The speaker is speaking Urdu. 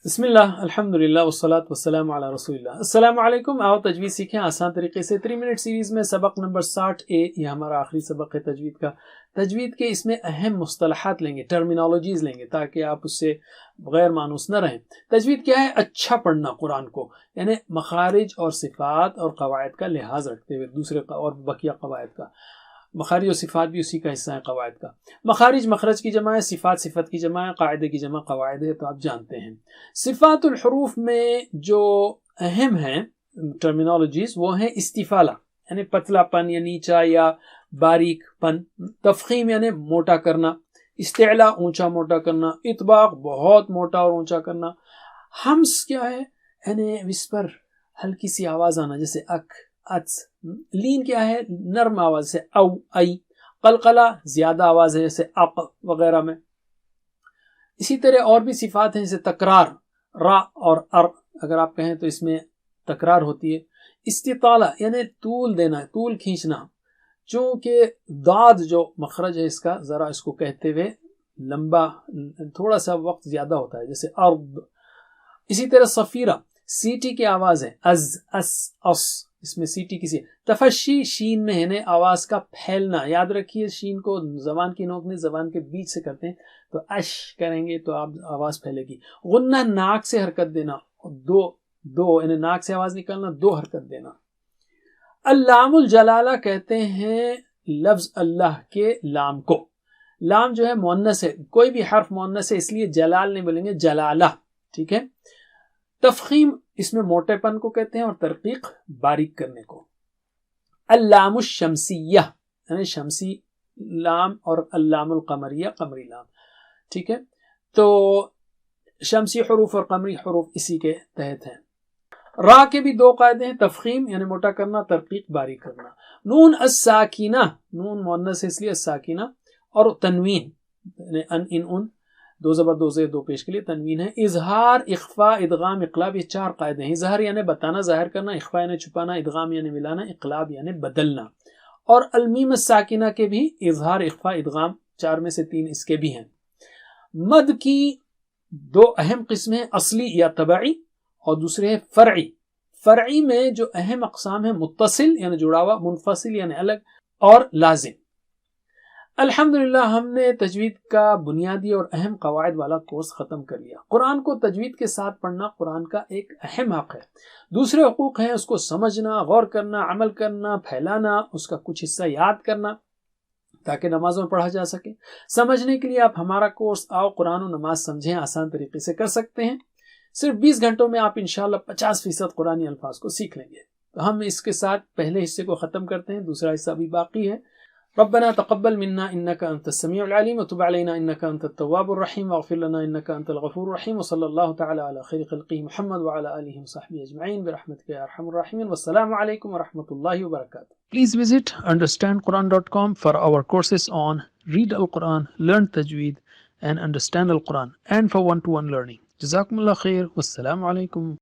بسم اللہ الحمدللہ والصلاة والسلام علی رسول اللہ. السلام علیکم. آؤ تجوید سیکھیں آسان طریقے سے. 3 منٹ سیریز میں سبق نمبر 60A یہ ہمارا آخری سبق ہے تجوید کا. تجوید کے اس میں اہم مصطلحات لیں گے، ٹرمینالوجیز لیں گے تاکہ آپ اس سے غیر مانوس نہ رہیں. تجوید کیا ہے؟ اچھا پڑھنا قرآن کو، یعنی مخارج اور صفات اور قواعد کا لحاظ رکھتے ہوئے، دوسرے اور بقیہ قواعد کا. مخارج و صفات بھی اسی کا حصہ ہے قواعد کا. مخارج مخرج کی جمع ہے، صفات صفت کی جمع ہے، قاعدے کی جمع قواعد ہے، تو آپ جانتے ہیں. صفات الحروف میں جو اہم ہیں ٹرمینالوجیز وہ ہیں استفالہ یعنی پتلا پن یا نیچا یا باریک پن، تفخیم یعنی موٹا کرنا، استعلا اونچا موٹا کرنا، اطباق بہت موٹا اور اونچا کرنا، ہمس کیا ہے یعنی وسپر ہلکی سی آواز آنا جیسے اک اچ، لین کیا ہے نرم آواز سے او ای، قلقلہ زیادہ آواز ہے جیسے اق وغیرہ میں. اسی طرح اور بھی صفات ہیں جیسے تکرار، را اور ار اگر آپ کہیں تو اس میں تکرار ہوتی ہے. استطالہ یعنی طول دینا، طول کھینچنا، چونکہ داد جو مخرج ہے اس کا ذرا اس کو کہتے ہوئے لمبا تھوڑا سا وقت زیادہ ہوتا ہے جیسے ارض. اسی طرح صفیرہ سیٹی کی آواز ہے از اس اس، اس میں سیٹی کسی. تفشی شین میں ہے آواز کا پھیلنا، یاد رکھیے شین کو زبان کی نوک میں زبان کے بیچ سے کرتے ہیں تو اش کریں گے تو آپ آواز پھیلے گی. غنہ ناک سے حرکت دینا، دو یعنی ناک سے آواز نکالنا، دو حرکت دینا. اللام الجلالہ کہتے ہیں لفظ اللہ کے لام کو. لام جو ہے مؤنث ہے، کوئی بھی حرف مؤنث ہے اس لیے جلال نہیں بولیں گے، جلالہ. ٹھیک ہے. تفخیم اس میں موٹے پن کو کہتے ہیں اور ترقیق باریک کرنے کو. اللام الشمسیہ یعنی شمسی لام اور اللام القمریہ قمری لام. ٹھیک ہے. تو شمسی حروف اور قمری حروف اسی کے تحت ہیں. را کے بھی 2 قاعدے ہیں، تفخیم یعنی موٹا کرنا، ترقیق باریک کرنا. نون الساکینہ، نون مؤنث ہے اس لیے الساکینہ، اور تنوین یعنی ان 2 زبر 2 زیر 2 پیش کے لیے تنوین ہے. اظہار، اخفاء، ادغام، اقلاب، یہ 4 قاعدے ہیں. اظہار یعنی بتانا، ظاہر کرنا، اخفاء یعنی چھپانا، ادغام یعنی ملانا، اقلاب یعنی بدلنا. اور المیم الساکنہ کے بھی اظہار، اخفاء، ادغام 4 میں سے 3 اس کے بھی ہیں. مد کی 2 اہم قسمیں، اصلی یا طبعی اور دوسرے ہے فرعی. فرعی میں جو اہم اقسام ہیں متصل یعنی جڑا ہوا، منفصل یعنی الگ، اور لازم. الحمدللہ ہم نے تجوید کا بنیادی اور اہم قواعد والا کورس ختم کر لیا. قرآن کو تجوید کے ساتھ پڑھنا قرآن کا ایک اہم حق ہے. دوسرے حقوق ہیں اس کو سمجھنا، غور کرنا، عمل کرنا، پھیلانا، اس کا کچھ حصہ یاد کرنا تاکہ نمازوں میں پڑھا جا سکے. سمجھنے کے لیے آپ ہمارا کورس آؤ قرآن و نماز سمجھیں آسان طریقے سے کر سکتے ہیں. صرف 20 گھنٹوں میں آپ انشاءاللہ 50% قرآنی الفاظ کو سیکھ لیں گے. تو ہم اس کے ساتھ پہلے حصے کو ختم کرتے ہیں، دوسرا حصہ بھی باقی ہے. ربنا تقبل منا انك انت السميع العليم وتب علينا انك انت التواب الرحيم واغفر لنا انك انت الغفور الرحيم وصلى الله تعالى على خير خلقه محمد وعلى اله وصحبه اجمعين برحمتك يا ارحم الراحمين والسلام عليكم ورحمة الله وبركاته. Please visit understandquran.com for our courses on Read Al-Quran, Learn Tajweed and Understand Al-Quran, and for one-to-one learning. Jazakumullah khair. Wassalamu alaikum.